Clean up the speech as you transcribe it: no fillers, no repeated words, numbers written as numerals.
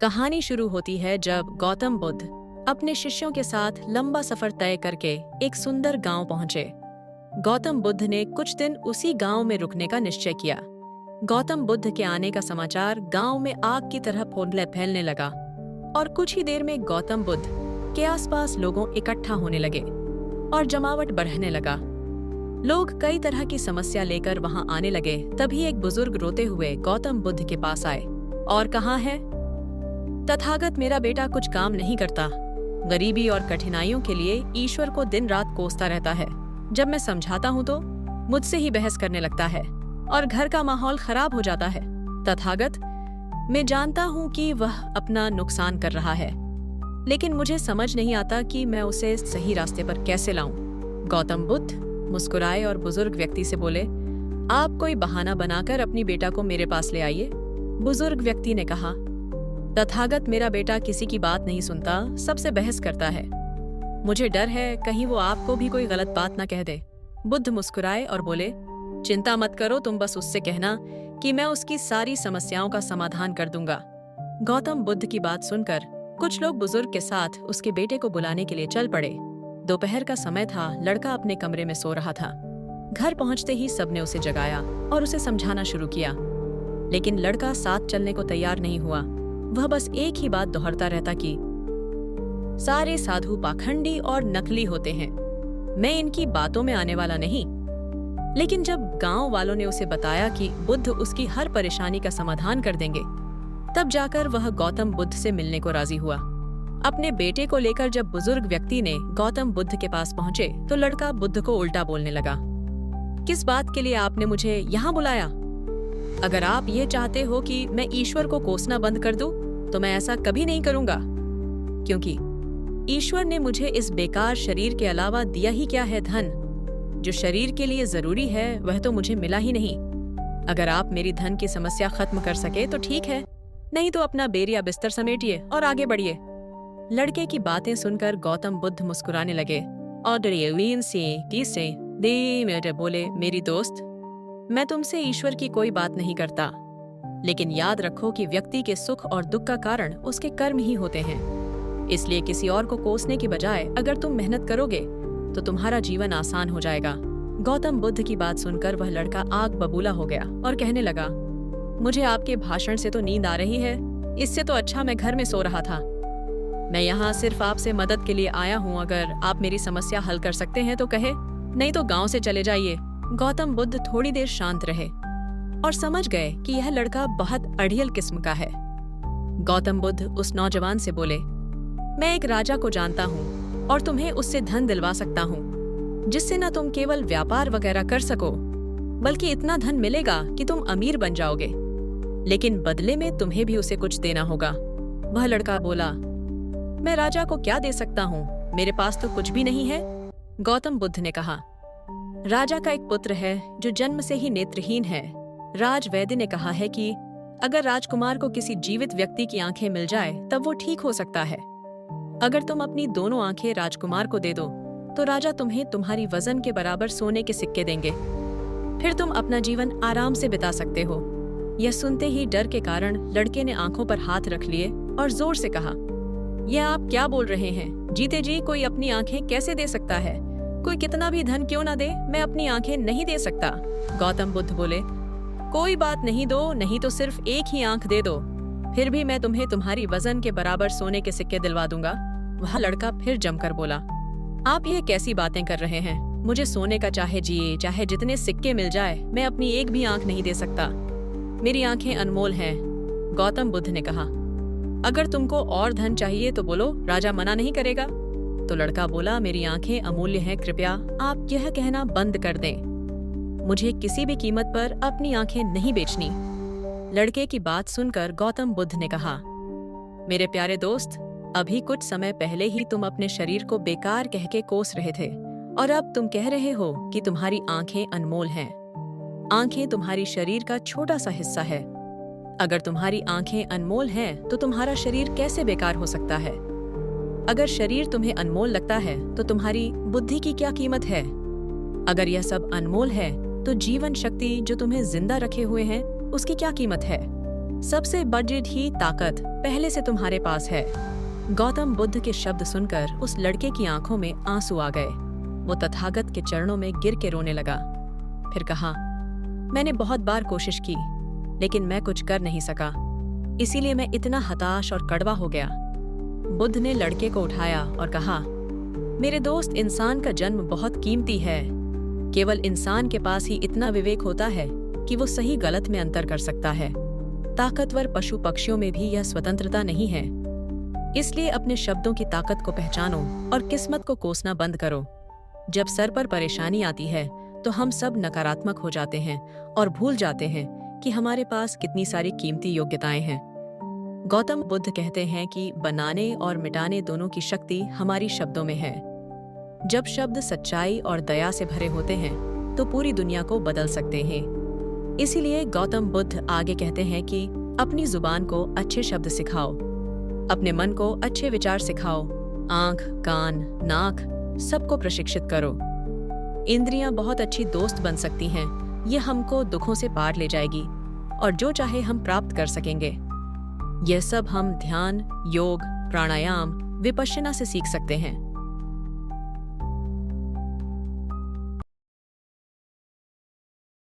कहानी शुरू होती है जब गौतम बुद्ध अपने शिष्यों के साथ लंबा सफर तय करके एक सुंदर गांव पहुंचे। गौतम बुद्ध ने कुछ दिन उसी गांव में रुकने का निश्चय किया। गौतम बुद्ध के आने का समाचार गांव में आग की तरह फैलने लगा और कुछ ही देर में गौतम बुद्ध के आसपास लोगों इकट्ठा होने लगे और जमावट बढ़ने लगा। लोग कई तरह की समस्या लेकर वहां आने लगे। तभी एक बुजुर्ग रोते हुए गौतम बुद्ध के पास आए और कहा है, तथागत, मेरा बेटा कुछ काम नहीं करता। गरीबी और कठिनाइयों के लिए ईश्वर को दिन रात कोसता रहता है। जब मैं समझाता हूँ तो मुझसे ही बहस करने लगता है और घर का माहौल खराब हो जाता है। तथागत, मैं जानता हूँ कि वह अपना नुकसान कर रहा है, लेकिन मुझे समझ नहीं आता कि मैं उसे सही रास्ते पर कैसे लाऊं। गौतम बुद्ध मुस्कुराए और बुजुर्ग व्यक्ति से बोले, आप कोई बहाना बनाकर अपनी बेटा को मेरे पास ले आइए। बुजुर्ग व्यक्ति ने कहा, तथागत, मेरा बेटा किसी की बात नहीं सुनता, सबसे बहस करता है। मुझे डर है कहीं वो आपको भी कोई गलत बात ना कह दे। बुद्ध मुस्कुराए और बोले, चिंता मत करो, तुम बस उससे कहना कि मैं उसकी सारी समस्याओं का समाधान कर दूंगा। गौतम बुद्ध की बात सुनकर कुछ लोग बुजुर्ग के साथ उसके बेटे को बुलाने के लिए चल पड़े। दोपहर का समय था, लड़का अपने कमरे में सो रहा था। घर पहुंचते ही सबने उसे जगाया और उसे समझाना शुरू किया, लेकिन लड़का साथ चलने को तैयार नहीं हुआ। वह बस एक ही बात दोहराता रहता कि सारे साधु पाखंडी और नकली होते हैं, मैं इनकी बातों में आने वाला नहीं। लेकिन जब गांव वालों ने उसे बताया कि बुद्ध उसकी हर परेशानी का समाधान कर देंगे, तब जाकर वह गौतम बुद्ध से मिलने को राजी हुआ। अपने बेटे को लेकर जब बुजुर्ग व्यक्ति ने गौतम बुद्ध के पास पहुंचे तो लड़का बुद्ध को उल्टा बोलने लगा, किस बात के लिए आपने मुझे यहाँ बुलाया? अगर आप ये चाहते हो कि मैं ईश्वर को कोसना बंद कर दूं, तो मैं ऐसा कभी नहीं करूंगा, क्योंकि ईश्वर ने मुझे इस बेकार शरीर के अलावा दिया ही क्या है? धन। जो शरीर के लिए जरूरी है वह तो मुझे मिला ही नहीं। अगर आप मेरी धन की समस्या खत्म कर सके तो ठीक है, नहीं तो अपना बेरिया बिस्तर समेटिए और आगे बढ़िए। लड़के की बातें सुनकर गौतम बुद्ध मुस्कुराने लगे और बोले, मेरी दोस्त, मैं तुमसे ईश्वर की कोई बात नहीं करता, लेकिन याद रखो कि व्यक्ति के सुख और दुख का कारण उसके कर्म ही होते हैं। इसलिए किसी और को कोसने की बजाय अगर तुम मेहनत करोगे तो तुम्हारा जीवन आसान हो जाएगा। गौतम बुद्ध की बात सुनकर वह लड़का आग बबूला हो गया और कहने लगा, मुझे आपके भाषण से तो नींद आ रही है, इससे तो अच्छा मैं घर में सो रहा था। मैं यहाँ सिर्फ आपसे मदद के लिए आया हूँ, अगर आप मेरी समस्या हल कर सकते हैं तो कहे, नहीं तो गाँव से चले जाइए। गौतम बुद्ध थोड़ी देर शांत रहे और समझ गए कि यह लड़का बहुत अड़ियल किस्म का है। गौतम बुद्ध उस नौजवान से बोले, मैं एक राजा को जानता हूँ और तुम्हें उससे धन दिलवा सकता हूँ, जिससे न तुम केवल व्यापार वगैरह कर सको, बल्कि इतना धन मिलेगा कि तुम अमीर बन जाओगे, लेकिन बदले में तुम्हें भी उसे कुछ देना होगा। वह लड़का बोला, मैं राजा को क्या दे सकता हूँ, मेरे पास तो कुछ भी नहीं है। गौतम बुद्ध ने कहा, राजा का एक पुत्र है जो जन्म से ही नेत्रहीन है। राजवैद्य ने कहा है कि अगर राजकुमार को किसी जीवित व्यक्ति की आंखें मिल जाए तब वो ठीक हो सकता है। अगर तुम अपनी दोनों आंखें राजकुमार को दे दो तो राजा तुम्हें तुम्हारी वजन के बराबर सोने के सिक्के देंगे, फिर तुम अपना जीवन आराम से बिता सकते हो। यह सुनते ही डर के कारण लड़के ने आंखों पर हाथ रख लिए और जोर से कहा, यह आप क्या बोल रहे हैं? जीते जी कोई अपनी आंखें कैसे दे सकता है? कोई कितना भी धन क्यों ना दे, मैं अपनी आंखें नहीं दे सकता। गौतम बुद्ध बोले, कोई बात नहीं, दो नहीं तो सिर्फ एक ही आंख दे दो, फिर भी मैं तुम्हें तुम्हारी वजन के बराबर सोने के सिक्के दिलवा दूंगा। वह लड़का फिर जमकर बोला, आप ये कैसी बातें कर रहे हैं? मुझे सोने का चाहे जिए चाहे जितने सिक्के मिल जाए, मैं अपनी एक भी आंख नहीं दे सकता। मेरी आंखें अनमोल हैं। गौतम बुद्ध ने कहा, अगर तुमको और धन चाहिए तो बोलो, राजा मना नहीं करेगा। तो लड़का बोला, मेरी आंखें अमूल्य हैं, कृपया आप यह कहना बंद कर दें। मुझे किसी भी कीमत पर अपनी आंखें नहीं बेचनी। लड़के की बात सुनकर गौतम बुद्ध ने कहा, मेरे प्यारे दोस्त, अभी कुछ समय पहले ही तुम अपने शरीर को बेकार कह के कोस रहे थे और अब तुम कह रहे हो कि तुम्हारी आंखें अनमोल हैं। आंखें तुम्हारी शरीर का छोटा सा हिस्सा है। अगर तुम्हारी आंखें अनमोल हैं तो तुम्हारा शरीर कैसे बेकार हो सकता है? अगर शरीर तुम्हें अनमोल लगता है तो तुम्हारी बुद्धि की क्या कीमत है? अगर यह सब अनमोल है तो जीवन शक्ति जो तुम्हें जिंदा रखे हुए हैं उसकी क्या कीमत है? सबसे बड़ी ही ताकत पहले से तुम्हारे पास है। गौतम बुद्ध के शब्द सुनकर उस लड़के की आंखों में आंसू आ गए। वो तथागत के चरणों में गिर के रोने लगा। फिर कहा, मैंने बहुत बार कोशिश की, लेकिन मैं कुछ कर नहीं सका, इसीलिए मैं इतना हताश और कड़वा हो गया। बुद्ध ने लड़के को उठाया और कहा, मेरे दोस्त, इंसान का जन्म बहुत कीमती है। केवल इंसान के पास ही इतना विवेक होता है कि वो सही गलत में अंतर कर सकता है। ताकतवर पशु पक्षियों में भी यह स्वतंत्रता नहीं है। इसलिए अपने शब्दों की ताकत को पहचानो और किस्मत को कोसना बंद करो। जब सर पर परेशानी आती है तो हम सब नकारात्मक हो जाते हैं और भूल जाते हैं कि हमारे पास कितनी सारी कीमती योग्यताएं हैं। गौतम बुद्ध कहते हैं कि बनाने और मिटाने दोनों की शक्ति हमारी शब्दों में है। जब शब्द सच्चाई और दया से भरे होते हैं तो पूरी दुनिया को बदल सकते हैं। इसीलिए गौतम बुद्ध आगे कहते हैं कि अपनी जुबान को अच्छे शब्द सिखाओ, अपने मन को अच्छे विचार सिखाओ, आंख, कान, नाक सबको प्रशिक्षित करो। इंद्रियां बहुत अच्छी दोस्त बन सकती हैं। ये हमको दुखों से पार ले जाएगी और जो चाहे हम प्राप्त कर सकेंगे। यह सब हम ध्यान, योग, प्राणायाम, विपश्यना से सीख सकते हैं।